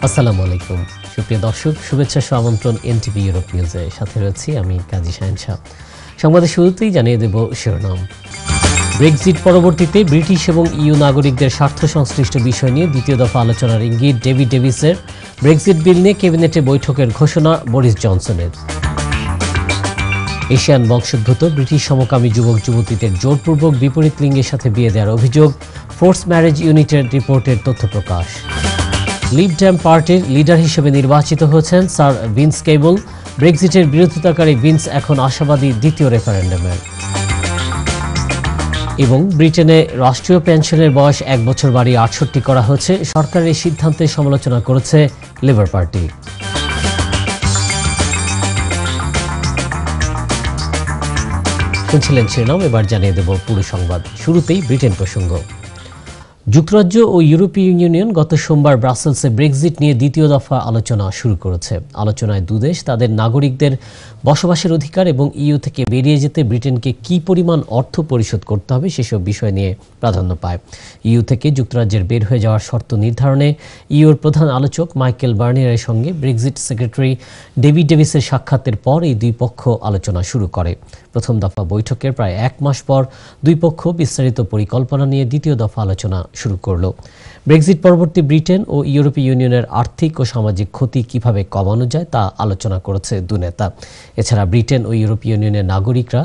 আসসালামু আলাইকুম সুপ্রিয় দর্শক, শুভেচ্ছা ও আমন্ত্রণ এনটিভি ইউরোপ নিউজে। সাথে রয়েছি আমি কাজী শাহিন শাহ। সংবাদের শুরুতেই জানিয়ে দেব শিরোনাম। ব্রেক্সিট পরবর্তীতে ব্রিটিশ এবং ইইউ নাগরিকদের স্বার্থ সংশ্লিষ্ট বিষয় নিয়ে দ্বিতীয় দফা আলোচনার ইঙ্গিত ডেভিড ডেভিসের। ব্রেক্সিট বিল নিয়ে ক্যাবিনেটে বৈঠকের ঘোষণা বরিস জনসনের। এশিয়ান বংশোদ্ভূত ব্রিটিশ সমকামী যুবক যুবতীদের জোরপূর্বক বিপরীত লিঙ্গের সাথে বিয়ে দেওয়ার অভিযোগ, ফোর্স ম্যারেজ ইউনিটের রিপোর্টের তথ্য প্রকাশ। লিব ডেম পার্টির লিডার হিসেবে নির্বাচিত হয়েছেন স্যার ভিন্স কেবল। ব্রেক্সিটের বিরোধিতাকারী ভিন্স এখন আশাবাদী দ্বিতীয় রেফারেন্ডামের। এবং ব্রিটেনে রাষ্ট্রীয় পেনশনের বয়স 1 বছর বাড়িয়ে 68 করা হয়েছে। সরকারের সিদ্ধান্তের সমালোচনা করেছে লেবার পার্টি। শুনছিলেন শিরোনাম, এবার জানিয়ে দেব পুরো সংবাদ। শুরুতেই ব্রিটেন প্রসঙ্গ। যুক্তরাজ্য ও ইউরোপীয় ইউনিয়ন গত সোমবার ব্রাসেলসে ব্রেক্সিট নিয়ে দ্বিতীয় দফা আলোচনা শুরু করেছে। আলোচনায় দুদেশ তাদের নাগরিকদের বসবাসের অধিকার এবং ইইউ থেকে বেরিয়ে যেতে ব্রিটেনকে কী পরিমাণ অর্থ পরিশোধ করতে হবে সেসব বিষয় নিয়ে প্রাধান্য পায়। ইইউ থেকে যুক্তরাজ্যের বের হয়ে যাওয়ার শর্ত নির্ধারণে ইইউর প্রধান আলোচক মাইকেল বার্নিয়ারের সঙ্গে ব্রেক্সিট সেক্রেটারি ডেভিড ডেভিসের সাক্ষাতের পর এই দুই পক্ষ আলোচনা শুরু করে। প্রথম দফা বৈঠকের প্রায় 1 মাস পর দুই পক্ষ বিস্তারিত পরিকল্পনা নিয়ে দ্বিতীয় দফা আলোচনা শুরু করল। ব্রেক্সিট পরবর্তী ব্রিটেন ও ইউরোপীয় ইউনিয়নের আর্থিক ও সামাজিক ক্ষতি কিভাবে কমানো যায় তা আলোচনা করেছে দু নেতা। এছাড়া ব্রিটেন ও ইউরোপীয় ইউনিয়নের নাগরিকরা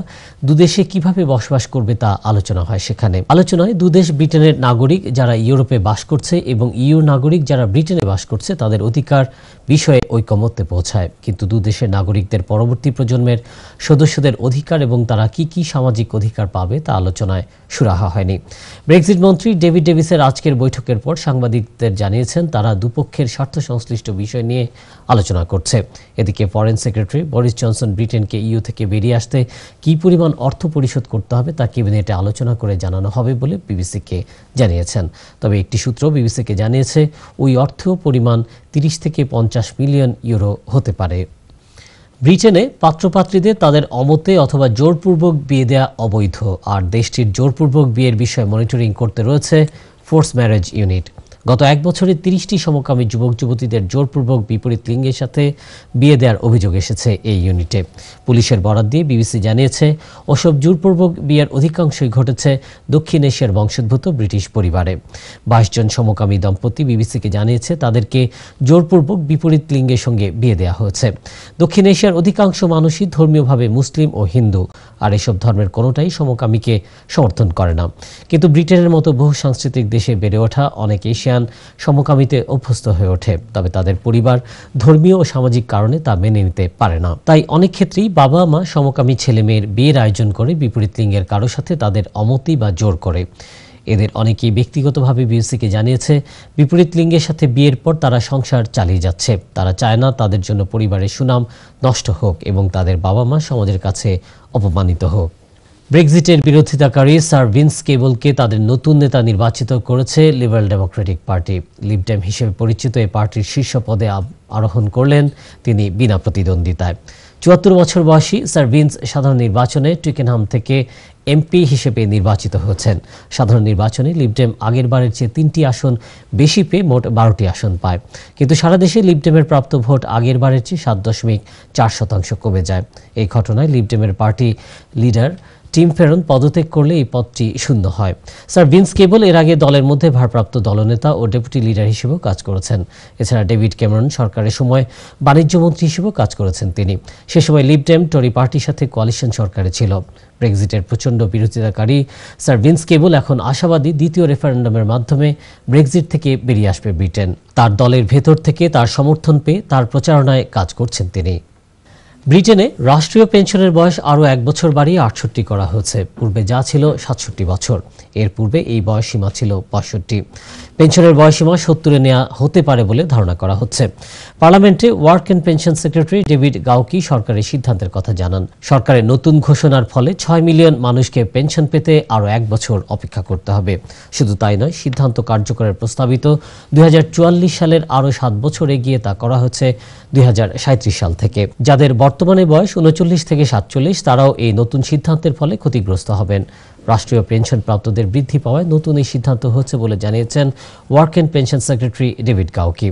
দুদেশে কিভাবে বসবাস করবে তা আলোচনা হয় সেখানে। আলোচনায় দুদেশ ব্রিটেনের নাগরিক যারা ইউরোপে বাস করছে এবং ইইউর নাগরিক যারা ব্রিটেনে বাস করছে তাদের অধিকার বিষয়ে ঐকমত্যে পৌঁছায়। কিন্তু দুদেশের নাগরিকদের পরবর্তী প্রজন্মের সদস্যদের অধিকার এবং তারা কি কি সামাজিক অধিকার পাবে তা আলোচনায় সুরাহা হয়নি। ব্রেক্সিট মন্ত্রী ডেভিড ডেভিসের আজকের বৈঠকের পর সাংবাদিকদের জানিয়েছেন তারা দুপক্ষের স্বার্থ সংশ্লিষ্ট বিষয় নিয়ে আলোচনা করছে। এদিকে ফরেন সেক্রেটারি বরিস জনসন ব্রিটেনকে ইইউ থেকে বেরিয়ে আসতে কী পরিমাণ অর্থ পরিশোধ করতে হবে তা ক্যাবিনেটে আলোচনা করে জানানো হবে বলে বিবিসিকে জানিয়েছেন। তবে একটি সূত্র বিবিসিকে জানিয়েছে ওই অর্থ পরিমাণ 30 থেকে 50 মিলিয়ন ইউরো হতে পারে। ব্রিটেনে পাত্রপাত্রীদের তাদের অমতে অথবা জোরপূর্বক বিয়ে দেওয়া অবৈধ, আর দেশটির জোরপূর্বক বিয়ের বিষয়ে মনিটরিং করতে রয়েছে ফোর্স ম্যারেজ ইউনিট। গত 1 বছরে 30টি সমকামী যুবক যুবতীদের জোরপূর্বক বিপরীত লিঙ্গের সাথে বিয়ে দেওয়ার অভিযোগ এসেছে এই ইউনিটে। পুলিশের বরাত দিয়ে বিবিসি জানিয়েছে ওসব জোরপূর্বক বিয়ের অধিকাংশই ঘটেছে দক্ষিণ এশিয়ার বংশোদ্ভূত ব্রিটিশ পরিবারে। 22 জন সমকামী দম্পতি বিবিসিকে জানিয়েছে তাদেরকে জোরপূর্বক বিপরীত লিঙ্গের সঙ্গে বিয়ে দেওয়া হয়েছে। দক্ষিণ এশিয়ার অধিকাংশ মানুষই ধর্মীয়ভাবে মুসলিম ও হিন্দু, আর এসব ধর্মের কোনোটাই সমকামীকে সমর্থন করে না। কিন্তু ব্রিটেনের মতো বহু সাংস্কৃতিক দেশে বেড়ে ওঠা অনেক এশিয়ান সমকামীতে অভ্যস্ত হয়ে ওঠে, তবে তাদের পরিবার ধর্মীয় ও সামাজিক কারণে তা মেনে নিতে পারে না। তাই অনেক ক্ষেত্রেই বাবা মা সমকামী ছেলে মেয়ের বিয়ের আয়োজন করে বিপরীত লিঙ্গের কারো সাথে তাদের অমতি বা জোর করে। এদের অনেকেই ব্যক্তিগতভাবে বিবিসিকে জানিয়েছে বিপরীত লিঙ্গের সাথে বিয়ের পর তারা সংসার চালিয়ে যাচ্ছে। তারা চায় না তাদের জন্য পরিবারের সুনাম নষ্ট হোক এবং তাদের বাবা মা সমাজের কাছে অপমানিত হোক। ব্রেক্সিটের বিরোধিতাকারী স্যার ভিন্স কেবলকে তাদের নতুন নেতা নির্বাচিত করেছে লিবারেল ডেমোক্রেটিক পার্টি। লিব ডেম হিসেবে পরিচিত এই পার্টির শীর্ষ পদে আরোহণ করলেন তিনি বিনা প্রতিদ্বন্দ্বিতায়। 74 বছর বয়সী স্যার ভিন্স সাধারণ নির্বাচনে টুইকেনহাম থেকে এমপি হিসেবে নির্বাচিত হয়েছেন। সাধারণ নির্বাচনে লিবডেম আগের বারের চেয়ে 3টি আসন বেশি পেয়ে মোট 12টি আসন পায়। কিন্তু সারা দেশে লিবডেমের প্রাপ্ত ভোট আগের বারের চেয়ে 7.4% কমে যায়। এই ঘটনায় লিবডেমের পার্টি লিডার টিম ফেরন পদত্যাগ করলে এই পদটি শূন্য হয়। স্যার ভিন্স কেবল এর আগে দলের মধ্যে ভারপ্রাপ্ত দলনেতা ও ডেপুটি লিডার হিসেবেও কাজ করেছেন। এছাড়া ডেভিড ক্যামেরন সরকারের সময় বাণিজ্য মন্ত্রী হিসেবেও কাজ করেছেন তিনি। সে সময় লিবডেম টরি পার্টির সাথে কোয়ালিশন সরকারে ছিল। ব্রেক্সিটের প্রচণ্ড বিরোধিতাকারী স্যার ভিন্স কেবল এখন আশাবাদী দ্বিতীয় রেফারেন্ডামের মাধ্যমে ব্রেক্সিট থেকে বেরিয়ে আসবে ব্রিটেন। তার দলের ভেতর থেকে তার সমর্থন পেয়ে তার প্রচারণায় কাজ করছেন তিনি। ব্রিটেনে রাষ্ট্রীয় পেনশনের বয়স আরও 1 বছর বাড়িয়ে 68 করা হয়েছে। পূর্বে যা ছিল 67 বছর। এর পূর্বে এই বয়সসীমা ছিল 65। পেনশনের বয়সসীমা 70-এ নেওয়া হতে পারে বলে ধারণা করা হচ্ছে। পার্লামেন্টে work and pension secretary David Gauke সরকারের সিদ্ধান্তের কথা জানান। সরকারের নতুন ঘোষণার ফলে 6 মিলিয়ন মানুষকে পেনশন পেতে আরও 1 বছর অপেক্ষা করতে হবে। শুধু তাই নয়, সিদ্ধান্ত কার্যকরের প্রস্তাবিত 2044 সালের আরও 7 বছর এগিয়ে তা করা হচ্ছে 2037 সাল থেকে। যাদের বর্তমানে বয়স ৩৯ থেকে ৪৭, তারাও এই নতুন সিদ্ধান্তের ফলে ক্ষতিগ্রস্ত হবেন। রাষ্ট্রীয় পেনশন প্রাপ্তদের বৃদ্ধি পাওয়ায় নতুন এই সিদ্ধান্ত হচ্ছে বলে জানিয়েছেন work and pension secretary David Gauke.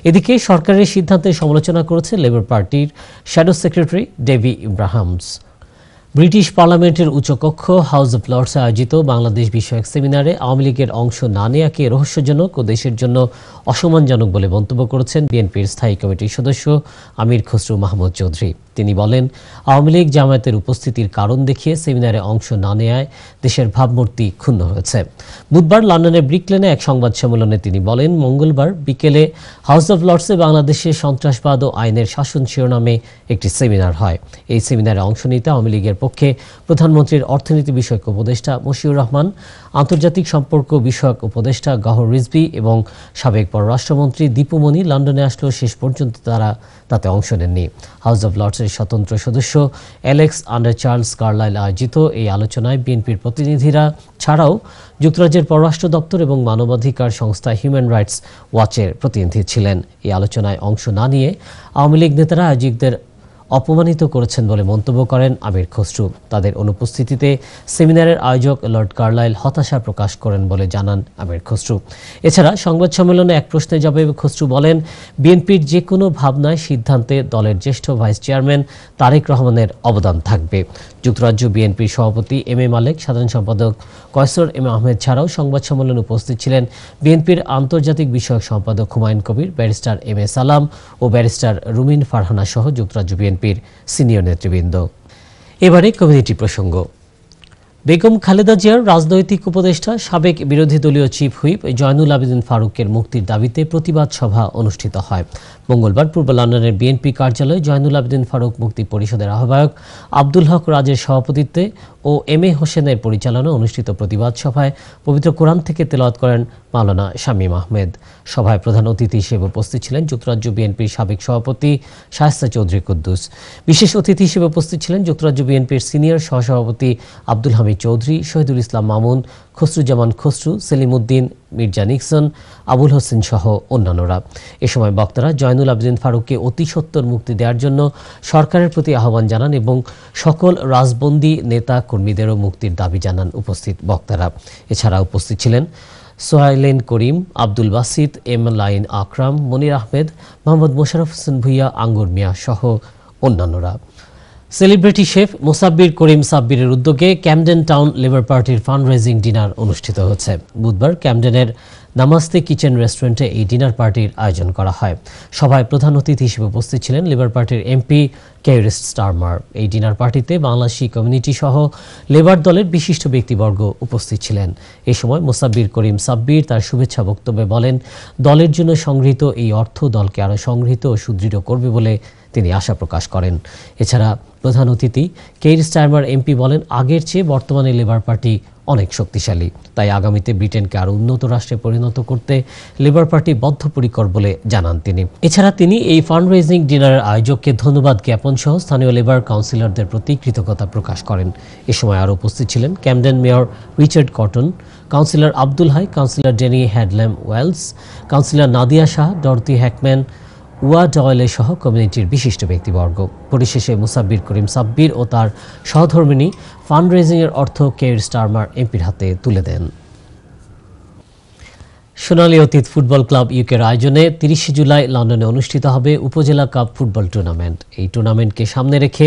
এদিকে সরকারের সিদ্ধান্তের সমালোচনা করেছে লেবার পার্টির shadow secretary Debbie Abrahams. British পার্লামেন্টের উচ্চকক্ষ হাউস অব লর্ডসে আয়োজিত বাংলাদেশ বিষয়ক সেমিনারে আওয়ামী লীগের অংশ না নেওয়াকে রহস্যজনক ও দেশের জন্য অসম্মানজনক বলে মন্তব্য করেছেন বিএনপির স্থায়ী কমিটির সদস্য আমির খসরু মাহমুদ চৌধুরী। তিনি বলেন, আওয়ামী লীগ জামায়াতের উপস্থিতির কারণ দেখিয়ে সেমিনারে অংশ না নেওয়ায় দেশের ভাবমূর্তি ক্ষুণ্ণ হয়েছে। বুধবার লন্ডনের ব্রিক লেনে এক সংবাদ সম্মেলনে তিনি বলেন, মঙ্গলবার বিকেলে হাউস অব লর্ডসে বাংলাদেশে সন্ত্রাসবাদ ও আইনের শাসন শিরোনামে একটি সেমিনার হয়। এই সেমিনারে অংশ নিতে আওয়ামী লীগের পক্ষে প্রধানমন্ত্রীর অর্থনীতি বিষয়ক উপদেষ্টা মশিউর রহমান, আন্তর্জাতিক সম্পর্ক বিষয়ক উপদেষ্টা গওহর রিজভী এবং সাবেক পররাষ্ট্রমন্ত্রী দীপু মনি লন্ডনে আসলেও শেষ পর্যন্ত তারা তাতে অংশ নেননি। হাউস অব লর্ডসের স্বতন্ত্র সদস্য অ্যালেক্স আন্ডার চার্লস কার্লাইল আয়োজিত এই আলোচনায় বিএনপির প্রতিনিধিরা ছাড়াও যুক্তরাজ্যের পররাষ্ট্র দপ্তর এবং মানবাধিকার সংস্থা হিউম্যান রাইটস ওয়াচের প্রতিনিধি ছিলেন। এই আলোচনায় অংশ না নিয়ে আওয়ামী লীগ নেতারা আয়োজকদের অপমানিত করেছেন বলে মন্তব্য করেন আমির খসরু। তাদের অনুপস্থিতিতে সেমিনারের আয়োজক লর্ড কার্লাইল হতাশা প্রকাশ করেন বলে জানান আমির খসরু। এছাড়া সংবাদ সম্মেলনে এক প্রশ্নের জবাবে খসরু বলেন, বিএনপির যে কোনো ভাবনায় সিদ্ধান্তে দলের জ্যেষ্ঠ ভাইস চেয়ারম্যান তারেক রহমানের অবদান থাকবে। যুক্তরাজ্য বিএনপির সভাপতি এম এ মালেক, সাধারণ সম্পাদক কয়সর এম আহমেদ ছাড়াও সংবাদ সম্মেলনে উপস্থিত ছিলেন বিএনপির আন্তর্জাতিক বিষয়ক সম্পাদক Humayun Kabir, barrister M A সালাম ও ব্যারিস্টার রুমিন ফারহানা সহ যুক্তরাজ্য বিএনপির সিনিয়র নেতৃবৃন্দ। এবারে কমিউনিটি প্রসঙ্গ। বেগম খালেদা জিয়ার রাজনৈতিক উপদেষ্টা সাবেক বিরোধী দলীয় চিফ হুইপ জয়নুল আবেদিন ফারুকের মুক্তির দাবিতে প্রতিবাদ সভা অনুষ্ঠিত হয়। মঙ্গলবার পূর্ব লন্ডনের বিএনপি কার্যালয়ে জয়নুল আবেদিন ফারুক মুক্তি পরিষদের আহ্বায়ক আব্দুল হক রাজের সভাপতিত্বে ও এম এ হোসেনের পরিচালনায় অনুষ্ঠিত প্রতিবাদ সভায় পবিত্র কোরআন থেকে তেলাওয়াত করেন মাওলানা শামীম আহমেদ। সভায় প্রধান অতিথি হিসেবে উপস্থিত ছিলেন যুক্তরাজ্য বিএনপির সাবেক সভাপতি শায়েস্তা চৌধুরী কুদ্দুস। বিশেষ অতিথি হিসেবে উপস্থিত ছিলেন যুক্তরাজ্য বিএনপির সিনিয়র সহসভাপতি আব্দুল হামিদ চৌধুরী, শহীদুল ইসলাম মামুন, খসরুজ্জামান খসরু, সেলিম উদ্দিন, মির্জা নিক্সন, আবুল হোসেন সহ অন্যান্যরা। এ সময় বক্তারা জয়নুল আবেদিন ফারুককে অতি সত্বর মুক্তি দেওয়ার জন্য সরকারের প্রতি আহ্বান জানান এবং সকল রাজবন্দী নেতা কর্মীদেরও মুক্তির দাবি জানান উপস্থিত বক্তারা। এছাড়া উপস্থিত ছিলেন সোহাইলেন করিম, আব্দুল বাসিত, এম লাইন আকরাম, মনির আহমেদ, মোহাম্মদ মোশাররফ হোসেন ভুইয়া, আঙ্গুর মিয়া সহ অন্যান্যরা। সেলিব্রিটি শেফ মোসাব্বির করিম সাব্বিরের উদ্যোগে ক্যামডেন টাউন লেবার পার্টির ফান্ড রেজিং ডিনার অনুষ্ঠিত হচ্ছে। বুধবার ক্যামডেনের নামাস্তে কিচেন রেস্টুরেন্টে এই ডিনার পার্টির আয়োজন করা হয়। সভায় প্রধান অতিথি হিসেবে উপস্থিত ছিলেন লেবার পার্টির এমপি কেইর স্টারমার। এই ডিনার পার্টিতে বাংলাদেশি কমিউনিটি সহ লেবার দলের বিশিষ্ট ব্যক্তিবর্গ উপস্থিত ছিলেন। এই সময় মোসাব্বির করিম সাব্বির তার শুভেচ্ছা বক্তব্যে বলেন, দলের জন্য সংগৃহীত এই অর্থ দলকে আরও সংগৃহীত ও সুদৃঢ় করবে বলে তিনি আশা প্রকাশ করেন। এছাড়া প্রধান অতিথি কেইর স্টারমার এমপি বলেন, আগের চেয়ে বর্তমানে লেবার পার্টি অনেক শক্তিশালী, তাই আগামীতে ব্রিটেনকে আরও উন্নত রাষ্ট্রে পরিণত করতে লেবার পার্টি বদ্ধপরিকর বলে জানান তিনি। এছাড়া তিনি এই ফান্ড রেজিং ডিনারের আয়োজককে ধন্যবাদ জ্ঞাপন সহ স্থানীয় লেবার কাউন্সিলরদের প্রতি কৃতজ্ঞতা প্রকাশ করেন। এ সময় আরও উপস্থিত ছিলেন Camden mayor Richard Cotton, councillor Abdul Hai, councillor Danny Hadlam Wells, councillor Nadia Shah, Dorothy Hackman, ওয়া ডয়েলে সহ কমিউনিটির বিশিষ্ট ব্যক্তিবর্গ। পরিশেষে মুসাব্বির করিম সাব্বির ও তার সহধর্মিণী ফান্ড রেজিংয়ের অর্থ কেইর স্টারমার এমপির হাতে তুলে দেন। সোনালী অতীত ফুটবল ক্লাব ইউকের আয়োজনে 30 জুলাই লন্ডনে অনুষ্ঠিত হবে উপজেলা কাপ ফুটবল টুর্নামেন্ট। এই টুর্নামেন্টকে সামনে রেখে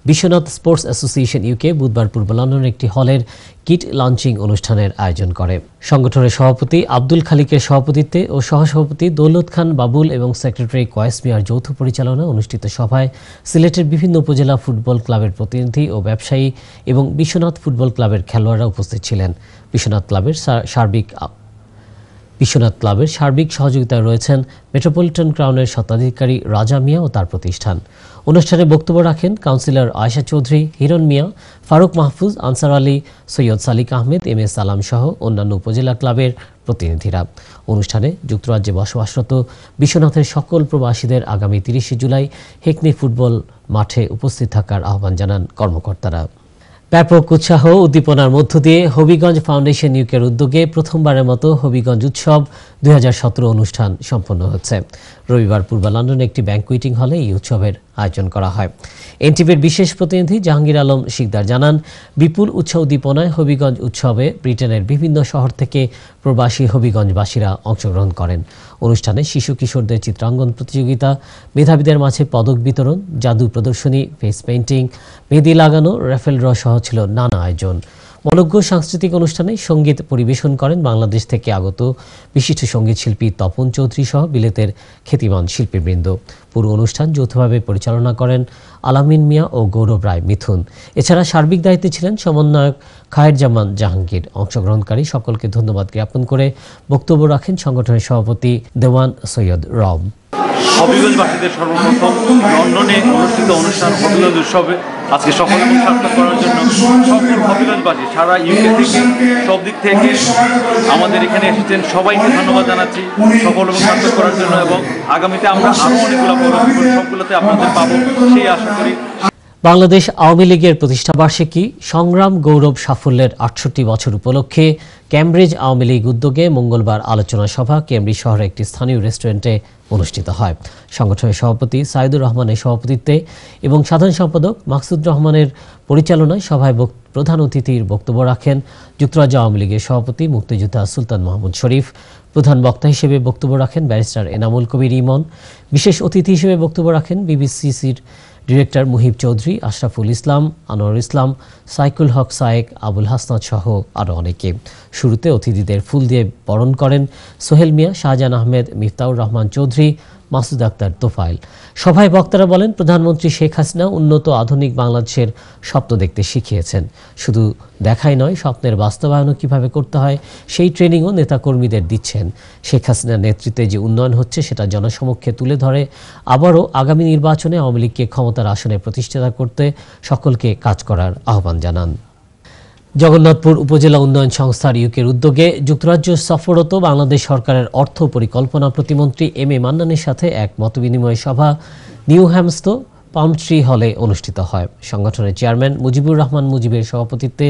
বিশ্বনাথ স্পোর্টস অ্যাসোসিয়েশন ইউকে বুধবার পূর্ব লন্ডনের একটি হলের কিট লঞ্চিং অনুষ্ঠানের আয়োজন করে। সংগঠনের সভাপতি আব্দুল খালিকের সভাপতিত্বে ও সহসভাপতি দৌলত খান বাবুল এবং সেক্রেটারি কয়েস মিয়ার যৌথ পরিচালনায় অনুষ্ঠিত সভায় সিলেটের বিভিন্ন উপজেলা ফুটবল ক্লাবের প্রতিনিধি ও ব্যবসায়ী এবং বিশ্বনাথ ফুটবল ক্লাবের খেলোয়াড়রা উপস্থিত ছিলেন। বিশ্বনাথ ক্লাবের সার্বিক সহযোগিতায় রয়েছেন মেট্রোপলিটন ক্রাউনের স্বত্বাধিকারী রাজা মিয়া ও তার প্রতিষ্ঠান। অনুষ্ঠানে বক্তব্য রাখেন councillor Ayesha Chowdhury, Hiran Mia, Faruk Mahfuz, answer Ali, Syed Salik Ahmed, M A সালাম সহ অন্যান্য উপজেলা ক্লাবের প্রতিনিধিরা। অনুষ্ঠানে যুক্তরাজ্যে বসবাসরত বিশ্বনাথের সকল প্রবাসীদের আগামী 30 জুলাই হেকনি ফুটবল মাঠে উপস্থিত থাকার আহ্বান জানান কর্মকর্তারা। ব্যাপক উৎসাহ উদ্দীপনার মধ্য দিয়ে হবিগঞ্জ ফাউন্ডেশন ইউকের উদ্যোগে প্রথমবারের মতো হবিগঞ্জ উৎসব 2017 অনুষ্ঠান সম্পন্ন হচ্ছে। রবিবার পূর্ব লন্ডনে একটি ব্যাংকুয়েটিং হলে এই উৎসবের আয়োজন করা হয়। এনটিভির বিশেষ প্রতিনিধি জাহাঙ্গীর আলম শিকদার জানান, বিপুল উৎসাহ উদ্দীপনায় হবিগঞ্জ উৎসবে ব্রিটেনের বিভিন্ন শহর থেকে প্রবাসী হবিগঞ্জবাসীরা অংশগ্রহণ করেন। অনুষ্ঠানে শিশু কিশোরদের চিত্রাঙ্কন প্রতিযোগিতা, মেধাবীদের মাঝে পদক বিতরণ, জাদু প্রদর্শনী, ফেস পেইন্টিং, মেহেদি লাগানো, রাফেল ড্র সহ ছিল নানা আয়োজন। মনোজ্ঞ সাংস্কৃতিক অনুষ্ঠানে সঙ্গীত পরিবেশন করেন বাংলাদেশ থেকে আগত বিশিষ্ট সঙ্গীত শিল্পী তপন চৌধুরী সহ বিলেতের খ্যাতিমান শিল্পীবৃন্দ। পুরো অনুষ্ঠান যৌথভাবে পরিচালনা করেন আলামিন মিয়া ও গৌরব রায় মিথুন। এছাড়া সার্বিক দায়িত্বে ছিলেন সমন্বয়ক খায়েরজামান জাহাঙ্গীর। অংশগ্রহণকারী সকলকে ধন্যবাদ জ্ঞাপন করে বক্তব্য রাখেন সংগঠনের সভাপতি দেওয়ান সৈয়দ রব। হবিগঞ্জবাসীদের সর্বপ্রথম লন্ডনে অনুষ্ঠিত অনুষ্ঠান হবিগঞ্জ উৎসবে আজকে সকলে সার্থক করার জন্য সকল হবিগঞ্জবাসী সারা ইউকে থেকে সব দিক থেকে আমাদের এখানে এসেছেন। সবাইকে ধন্যবাদ জানাচ্ছি সকল এবং সার্থক করার জন্য, এবং আগামীতে আমরা আরও অনেকগুলো সবগুলোতে আপনাদের পাবো সেই আশা করি। বাংলাদেশ আওয়ামী লীগের প্রতিষ্ঠাবার্ষিকী সংগ্রাম গৌরব সাফল্যের ৬৮ বছর উপলক্ষে ক্যামব্রিজ আওয়ামী লীগ উদ্যোগে মঙ্গলবার আলোচনা সভা কেমব্রিজ শহরে একটি স্থানীয় রেস্টুরেন্টে অনুষ্ঠিত হয়। সংগঠনের সভাপতি সাইদুর রহমানের সভাপতিত্বে এবং সাধারণ সম্পাদক মাকসুদ রহমানের পরিচালনায় সভায় প্রধান অতিথির বক্তব্য রাখেন যুক্তরাজ্য আওয়ামী লীগের সভাপতি মুক্তিযোদ্ধা সুলতান মাহমুদ শরীফ। প্রধান বক্তা হিসেবে বক্তব্য রাখেন ব্যারিস্টার এনামুল কবির ইমন। বিশেষ অতিথি হিসেবে বক্তব্য রাখেন বিবিসিসির ডিরেক্টর মুহিব চৌধুরী, আশরাফুল ইসলাম, আনোয়ার ইসলাম, সাইকুল হক সায়েক, আবুল হাসনাত সহ আরও অনেকে। শুরুতে অতিথিদের ফুল দিয়ে বরণ করেন সোহেল মিয়া, শাহজাহান আহমেদ, মিফতাউর রহমান চৌধুরী, মাসুদ আক্তার তোফায়েল। সভায় বক্তারা বলেন, প্রধানমন্ত্রী শেখ হাসিনা উন্নত আধুনিক বাংলাদেশের স্বপ্ন দেখতে শিখিয়েছেন। শুধু দেখাই নয়, স্বপ্নের বাস্তবায়নও কিভাবে করতে হয় সেই ট্রেনিংও নেতাকর্মীদের দিচ্ছেন। শেখ হাসিনার নেতৃত্বে যে উন্নয়ন হচ্ছে সেটা জনসমক্ষে তুলে ধরে আবারও আগামী নির্বাচনে আওয়ামী লীগকে ক্ষমতার আসনে প্রতিষ্ঠাতা করতে সকলকে কাজ করার আহ্বান জানান। জগন্নাথপুর উপজেলা উন্নয়ন সংস্থার ইউকের উদ্যোগে যুক্তরাজ্য সফররত বাংলাদেশ সরকারের অর্থ পরিকল্পনা প্রতিমন্ত্রী এম এ মান্নানের সাথে এক মতবিনিময় সভা নিউ হ্যামস্টো পামট্রি হলে অনুষ্ঠিত হয়। সংগঠনের চেয়ারম্যান মুজিবুর রহমান মুজিবের সভাপতিত্বে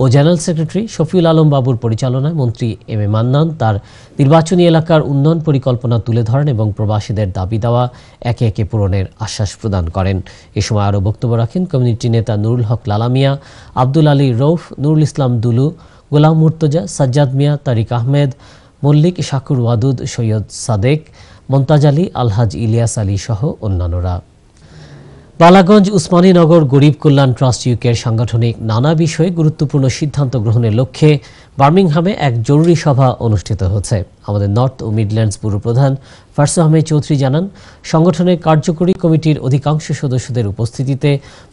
ও জেনারেল সেক্রেটারি শফিউল আলম বাবুর পরিচালনায় মন্ত্রী এম এ মান্নান তার নির্বাচনী এলাকার উন্নয়ন পরিকল্পনা তুলে ধরেন এবং প্রবাসীদের দাবি দেওয়া একে একে পূরণের আশ্বাস প্রদান করেন। এ সময় আরও বক্তব্য রাখেন কমিউনিটি নেতা নুরুল হক লালামিয়া, আব্দুল আলী রৌফ, নুরুল ইসলাম দুলু, গোলাম মুর্তজা, সাজ্জাদ মিয়া, তারিক আহমেদ, মল্লিক, শাকুর ওয়াদুদ, সৈয়দ সাদেক, মন্তাজ আলী, আলহাজ ইলিয়াস আলী সহ অন্যান্যরা। বালাগঞ্জ উসমানীনগর গরিব কল্যাণ ট্রাস্ট ইউকের সাংগঠনিক নানা বিষয়ে গুরুত্বপূর্ণ সিদ্ধান্ত গ্রহণের লক্ষ্যে বার্মিংহামে এক জরুরি সভা অনুষ্ঠিত হচ্ছে। আমাদের নর্থ ও মিডল্যান্ডস ব্যুরো প্রধান ফারসু আহমেদ চৌধুরী জানান, সংগঠনের কার্যকরী কমিটির অধিকাংশ সদস্যদের উপস্থিতিতে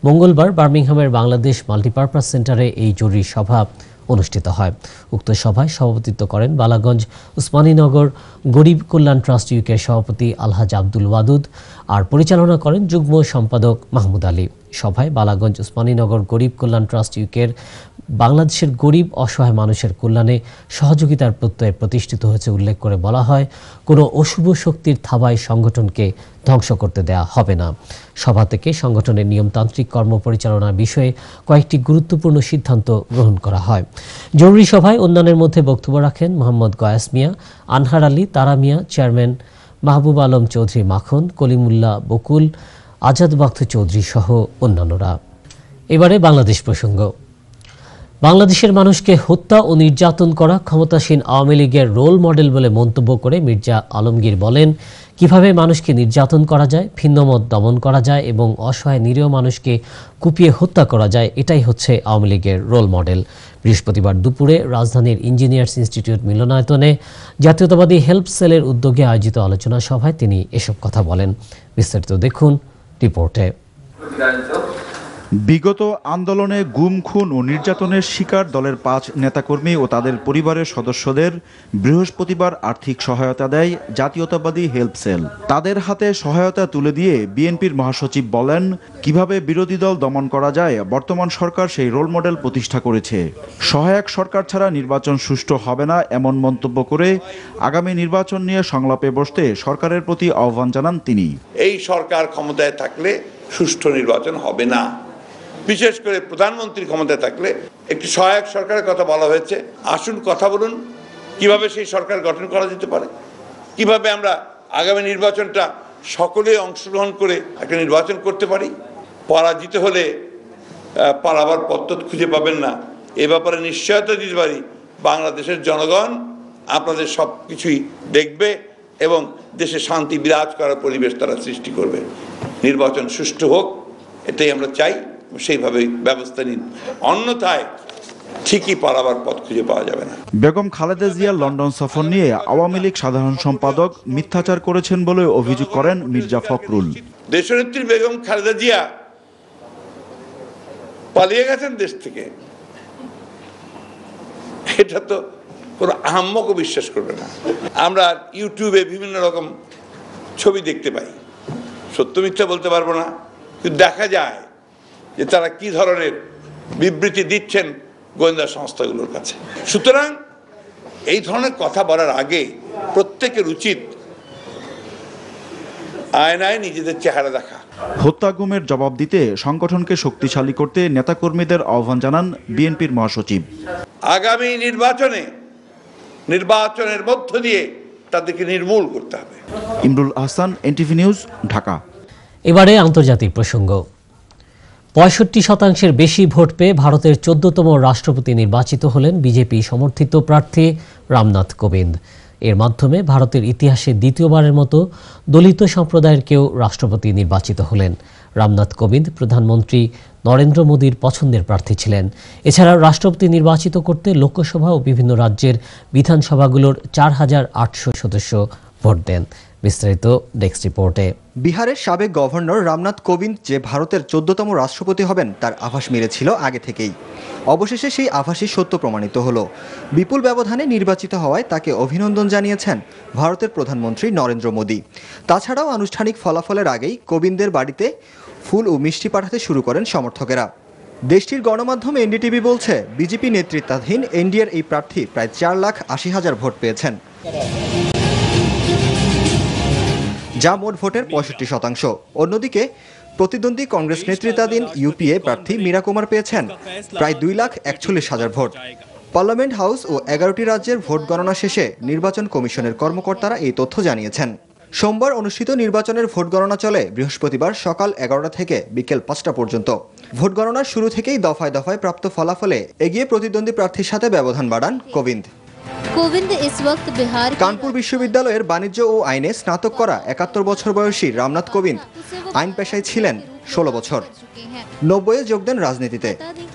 মঙ্গলবার বার্মিংহামের বাংলাদেশ মাল্টিপারপাস সেন্টারে এই জরুরি সভা অনুষ্ঠিত হয়। উক্ত সভায় সভাপতিত্ব করেন বালাগঞ্জ উসমানীনগর গরিব কল্যাণ ট্রাস্ট ইউকের সভাপতি আলহাজ আব্দুল ওয়াদুদ আর পরিচালনা করেন যুগ্ম সম্পাদক মাহমুদ আলী। সভায় বালাগঞ্জ উসমানীনগর গরিব কল্যাণ ট্রাস্ট ইউকের বাংলাদেশের গরিব অসহায় মানুষের কল্যাণে সহযোগিতার প্রত্যয়ে প্রতিষ্ঠিত হয়েছে উল্লেখ করে বলা হয়, কোনো অশুভ শক্তির থাবায় সংগঠনকে ধ্বংস করতে দেয়া হবে না। সভা থেকে সংগঠনের নিয়মতান্ত্রিক কর্ম পরিচালনার বিষয়ে কয়েকটি গুরুত্বপূর্ণ সিদ্ধান্ত গ্রহণ করা হয়। জরুরি সভায় অন্যান্যের মধ্যে বক্তব্য রাখেন মোহাম্মদ গয়াস মিয়া, আনহার আলী, তারা মিয়া, চেয়ারম্যান মাহবুব আলম চৌধুরী মাখন, কলিমুল্লাহ বকুল, আজাদ বাক্ত চৌধুরী সহ অন্যান্যরা। এবারে বাংলাদেশ প্রসঙ্গ। বাংলাদেশের মানুষকে হত্যা ও নির্যাতন করা ক্ষমতাসীন আওয়ামী লীগের রোল মডেল বলে মন্তব্য করে মির্জা আলমগীর বলেন, কিভাবে মানুষকে নির্যাতন করা যায়, ভিন্নমত দমন করা যায় এবং অসহায় নিরীহ মানুষকে কুপিয়ে হত্যা করা যায়, এটাই হচ্ছে আওয়ামী লীগের রোল মডেল। বৃহস্পতিবার দুপুরে রাজধানীর ইঞ্জিনিয়ার্স ইনস্টিটিউট মিলনায়তনে জাতীয়তাবাদী হেল্প সেলের উদ্যোগে আয়োজিত আলোচনা সভায় তিনি এসব কথা বলেন। বিস্তারিত দেখুন রিপোর্টে। বিগত আন্দোলনে গুম, খুন ও নির্যাতনের শিকার দলের 5 নেতাকর্মী ও তাদের পরিবারের সদস্যদের বৃহস্পতিবার আর্থিক সহায়তা দেয় জাতীয়তাবাদী হেল্প সেল। তাদের হাতে সহায়তা তুলে দিয়ে বিএনপির মহাসচিব বলেন, কিভাবে বিরোধী দল দমন করা যায় বর্তমান সরকার সেই রোল মডেল প্রতিষ্ঠা করেছে। সহায়ক সরকার ছাড়া নির্বাচন সুষ্ঠু হবে না এমন মন্তব্য করে আগামী নির্বাচন নিয়ে সংলাপে বসতে সরকারের প্রতি আহ্বান জানান তিনি। এই সরকার ক্ষমতায় থাকলে সুষ্ঠু নির্বাচন হবে না। বিশেষ করে প্রধানমন্ত্রী ক্ষমতায় থাকলে একটি সহায়ক সরকারের কথা বলা হয়েছে। আসুন কথা বলুন কিভাবে সেই সরকার গঠন করা যেতে পারে, কিভাবে আমরা আগামী নির্বাচনটা সকলে অংশগ্রহণ করে একটা নির্বাচন করতে পারি। পরাজিত হলে পালাবার পথ খুঁজে পাবেন না, এ ব্যাপারে নিশ্চয়তা দিতে পারি বাংলাদেশের জনগণ আপনাদের সব কিছুই দেখবে এবং দেশে শান্তি বিরাজ করার পরিবেশ তারা সৃষ্টি করবে। নির্বাচন সুষ্ঠু হোক, এটাই আমরা চাই, সেইভাবে ব্যবস্থা নিন, অন্যথায় ঠিকই পালাবার পথ খুঁজে পাওয়া যাবে না। বেগম খালেদা জিয়ার লন্ডন সফর নিয়ে আওয়ামী লীগ সাধারণ সম্পাদক মিথ্যাচার করেছেন বলে অভিযোগ করেন মির্জা ফখরুল। দেশনেত্রী বেগম খালেদা জিয়া পালিয়ে গেছেন দেশ থেকে, এটা তো কোনো আহাম্মকও বিশ্বাস করবে না। আমরা ইউটিউবে বিভিন্ন রকম ছবি দেখতে পাই, সত্য মিথ্যা বলতে পারবো না, কিন্তু দেখা যায় যে তারা কি ধরনের বিবৃতি দিচ্ছেন গোয়েন্দা সংস্থাগুলোর কাছে। সুতরাং এই ধরনের কথা বলার আগে প্রত্যেকের উচিত আয়নায় নিজেদের চেহারা দেখা। হত্যা গুমের জবাব দিতে সংগঠনকে শক্তিশালী করতে নেতাকর্মীদের আহ্বান জানান বিএনপির মহাসচিব। আগামী নির্বাচনের মধ্য দিয়ে তাদেরকে নির্মূল করতে হবে। Imrul Ahsan, NTV news, Dhaka. এবারে আন্তর্জাতিক প্রসঙ্গ। 65% বেশি ভোট পেয়ে ভারতের 14তম রাষ্ট্রপতি নির্বাচিত হলেন বিজেপি সমর্থিত প্রার্থী রামনাথ কোবিন্দ। এর মাধ্যমে ভারতের ইতিহাসে দ্বিতীয়বারের মতো দলিত সম্প্রদায়ের কেউ রাষ্ট্রপতি নির্বাচিত হলেন। রামনাথ কোবিন্দ প্রধানমন্ত্রী নরেন্দ্র মোদীর পছন্দের প্রার্থী ছিলেন। এছাড়া রাষ্ট্রপতি নির্বাচিত করতে লোকসভা ও বিভিন্ন রাজ্যের বিধানসভাগুলোর 4800 সদস্য ভোট দেন। বিস্তারিত ডেস্ক রিপোর্টে। বিহারের সাবেক গভর্নর রামনাথ কোবিন্দ যে ভারতের 14তম রাষ্ট্রপতি হবেন তার আভাস মিলেছিল আগে থেকেই। অবশেষে সেই আভাসই সত্য প্রমাণিত হলো। বিপুল ব্যবধানে নির্বাচিত হওয়ায় তাকে অভিনন্দন জানিয়েছেন ভারতের প্রধানমন্ত্রী নরেন্দ্র মোদী। তাছাড়াও আনুষ্ঠানিক ফলাফলের আগেই কোবিন্দের বাড়িতে ফুল ও মিষ্টি পাঠাতে শুরু করেন সমর্থকেরা। দেশটির গণমাধ্যম এনডিটিভি বলছে, বিজেপি নেতৃত্বাধীন এনডিএর এই প্রার্থী প্রায় 4,80,000 ভোট পেয়েছেন, যা মোট ভোটের 65%। অন্যদিকে প্রতিদ্বন্দ্বী কংগ্রেস নেতৃত্বাধীন ইউপিএ প্রার্থী মীরা কুমার পেয়েছেন প্রায় 2,41,000 ভোট। পার্লামেন্ট হাউস ও 11টি রাজ্যের ভোট গণনা শেষে নির্বাচন কমিশনের কর্মকর্তারা এই তথ্য জানিয়েছেন। সোমবার অনুষ্ঠিত নির্বাচনের ভোট গণনা চলে বৃহস্পতিবার সকাল 11টা থেকে বিকেল 5টা পর্যন্ত। ভোট গণনার শুরু থেকেই দফায় দফায় প্রাপ্ত ফলাফলে এগিয়ে প্রতিদ্বন্দ্বী প্রার্থীর সাথে ব্যবধান বাড়ান কোবিন্দ। কানপুর বিশ্ববিদ্যালয়ের বাণিজ্য ও আইনে স্নাতক করা 71 বছর বয়সী রামনাথ কোবিন্দ আইন পেশায় ছিলেন 16 বছর। 90-এ যোগ দেন রাজনীতিতে।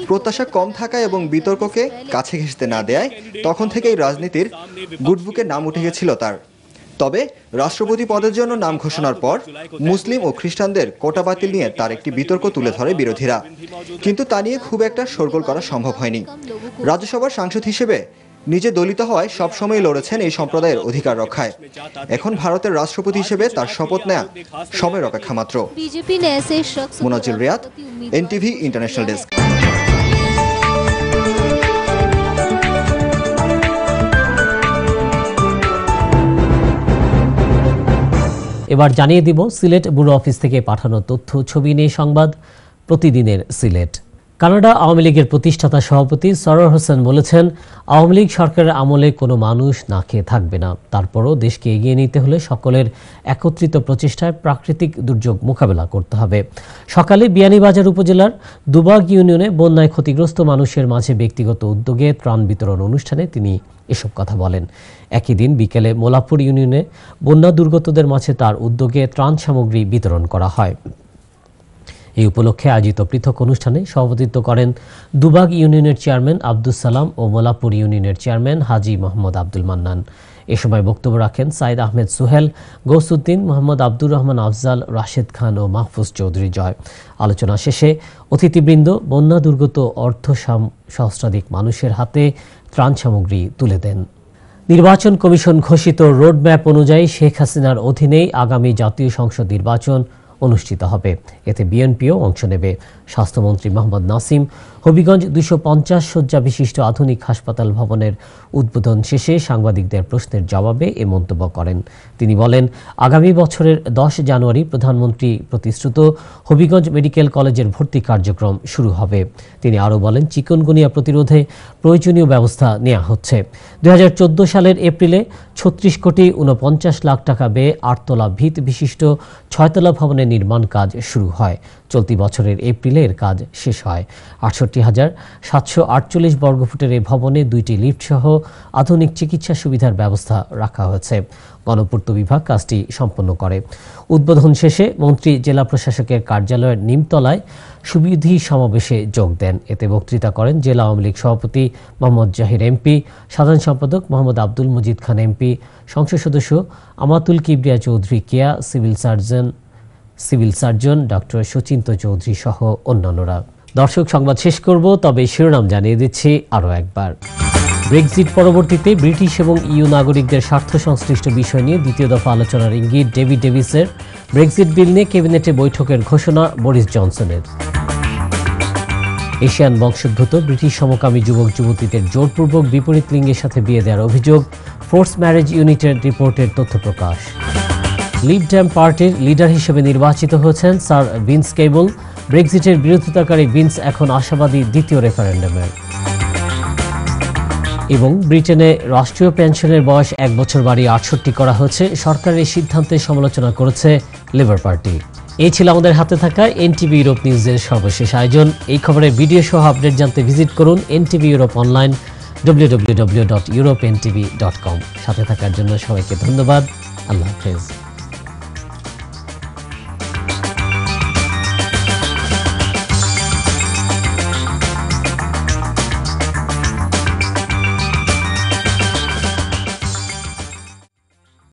প্রত্যাশা কম থাকা এবং বিতর্ককে কাছে ঘেঁষতে না দেয় তখন থেকেই রাজনীতির গুডবুকে নাম উঠে গেছিল তার। তবে রাষ্ট্রপতি পদের জন্য নাম ঘোষণার পর মুসলিম ও খ্রিস্টানদের কোটা বাতিল নিয়ে তার একটি বিতর্ক তুলে ধরে বিরোধীরা, কিন্তু তা নিয়ে খুব একটা শোরগোল করা সম্ভব হয়নি। রাজ্যসভার সাংসদ হিসেবে নিজে দলিত হওয়ায় সবসময় লড়েছেন এই সম্প্রদায়ের অধিকার রক্ষায়। এখন ভারতের রাষ্ট্রপতি হিসেবে তার শপথ নেয়া সময়ের অপেক্ষা মাত্র। মুনাজিল রিয়াদ, এনটিভি ইন্টারন্যাশনাল ডেস্ক। এবার জানিয়ে দিব সিলেট ব্যুরো অফিস থেকে পাঠানো তথ্য ছবি নিয়ে সংবাদ প্রতিদিনের সিলেট। কানাডা আওয়ামী লীগের প্রতিষ্ঠাতা সভাপতি সরোয়ার হোসেন বলেছেন, আওয়ামী লীগ সরকারের আমলে কোনো মানুষ না খেয়ে থাকবে না। তারপরও দেশকে এগিয়ে নিতে হলে সকলের একত্রিত প্রচেষ্টায় প্রাকৃতিক দুর্যোগ মোকাবেলা করতে হবে। সকালে বিয়ানীবাজার উপজেলার দুবাগ ইউনিয়নে বন্যায় ক্ষতিগ্রস্ত মানুষের মাঝে ব্যক্তিগত উদ্যোগে ত্রাণ বিতরণ অনুষ্ঠানে তিনি এসব কথা বলেন। একই দিন বিকেলে মোলাপুর ইউনিয়নে বন্যা দুর্গতদের মাঝে তার উদ্যোগে ত্রাণ সামগ্রী বিতরণ করা হয়। এই উপলক্ষে আয়োজিত পৃথক অনুষ্ঠানে সভাপতিত্ব করেন দুবাগ ইউনিয়নের চেয়ারম্যান আব্দুস সালাম ও মোলাপুর ইউনিয়নের চেয়ারম্যান হাজি মোহাম্মদ আব্দুল মান্নান। এ সময় বক্তব্য রাখেন সাইদ আহমেদ সোহেল, গৌসুদ্দিন, মোহাম্মদ আব্দুর রহমান আফজাল, রাশেদ খান ও মাহফুজ চৌধুরী জয়। আলোচনা শেষে অতিথিবৃন্দ বন্যা দুর্গত সহস্রাধিক মানুষের হাতে ত্রাণ সামগ্রী তুলে দেন। নির্বাচন কমিশন ঘোষিত রোডম্যাপ অনুযায়ী শেখ হাসিনার অধীনেই আগামী জাতীয় সংসদ নির্বাচন অনুষ্ঠিত হবে। এতে বিএনপিও অংশ নেবে। স্বাস্থ্যমন্ত্রী মোহাম্মদ নাসিম হবিগঞ্জ 250 শয্যা বিশিষ্ট আধুনিক হাসপাতাল ভবনের উদ্বোধন শেষে সাংবাদিকদের প্রশ্নের জবাবে এ মন্তব্য করেন। তিনি বলেন, আগামী বছরের 10 জানুয়ারি প্রধানমন্ত্রী প্রতিশ্রুত হবিগঞ্জ মেডিকেল কলেজের ভর্তি কার্যক্রম শুরু হবে। তিনি আরও বলেন, চিকুনগুনিয়া প্রতিরোধে প্রয়োজনীয় ব্যবস্থা নেওয়া হচ্ছে। 2014 সালের এপ্রিলে 36 কোটি 49 লাখ টাকা ব্যয়ে 8 তলা ভিত বিশিষ্ট 6 তলা ভবনের নির্মাণ কাজ শুরু হয়। চলতি বছরের এপ্রিলে এর কাজ শেষ হয়। 68,748 বর্গফুটের এই ভবনে 2টি লিফট সহ আধুনিক চিকিৎসা সুবিধার ব্যবস্থা রাখা হয়েছে। গণপূর্ত বিভাগ কাজটি সম্পন্ন করে। উদ্বোধন শেষে মন্ত্রী জেলা প্রশাসকের কার্যালয়ের নিমতলায় সুবিধি সমাবেশে যোগ দেন। এতে বক্তৃতা করেন জেলা আওয়ামী লীগ সভাপতি মোহাম্মদ জাহির এমপি, সাধারণ সম্পাদক মোহাম্মদ আব্দুল মজিদ খান এমপি, সংসদ সদস্য আমাতুল কিবরিয়া চৌধুরী কেয়া, সিভিল সার্জন ডক্টর সচিন্ত চৌধুরী সহ অন্যান্যরা। দর্শক, সংবাদ শেষ করব, তবে শিরোনাম জানিয়ে দিচ্ছি আরও একবার। ব্রেক্সিট পরবর্তীতে ব্রিটিশ এবং ইইউ নাগরিকদের স্বার্থ সংশ্লিষ্ট বিষয় নিয়ে দ্বিতীয় দফা আলোচনার ইঙ্গিত ডেভিড ডেভিসের। ব্রেক্সিট বিল নিয়ে ক্যাবিনেটে বৈঠকের ঘোষণা বরিস জনসনের। এশিয়ান বংশোদ্ভূত ব্রিটিশ সমকামী যুবক যুবতীদের জোরপূর্বক বিপরীত লিঙ্গের সাথে বিয়ে দেওয়ার অভিযোগ, ফোর্স ম্যারেজ ইউনিটের রিপোর্টের তথ্য প্রকাশ। লিভ ডেম পার্টির লিডার হিসেবে নির্বাচিত হয়েছেন স্যার ভিন্স কেবল। ব্রেক্সিটের বিরোধিতাকারী ভিন্স এখন আশাবাদী দ্বিতীয় রেফারেন্ডামের। এবং ব্রিটেনে রাষ্ট্রীয় পেনশনের বয়স 1 বছর বাড়িয়ে 68 করা হয়েছে। সরকারের এই সিদ্ধান্তের সমালোচনা করেছে লেবার পার্টি। এই ছিল আমাদের হাতে থাকা এনটিভি ইউরোপ নিউজের সর্বশেষ আয়োজন। এই খবরের ভিডিও সহ আপডেট জানতে ভিজিট করুন এনটিভি ইউরোপ অনলাইন www.europentv.com। সাথে থাকার জন্য সবাইকে ধন্যবাদ। আল্লাহ হাফেজ।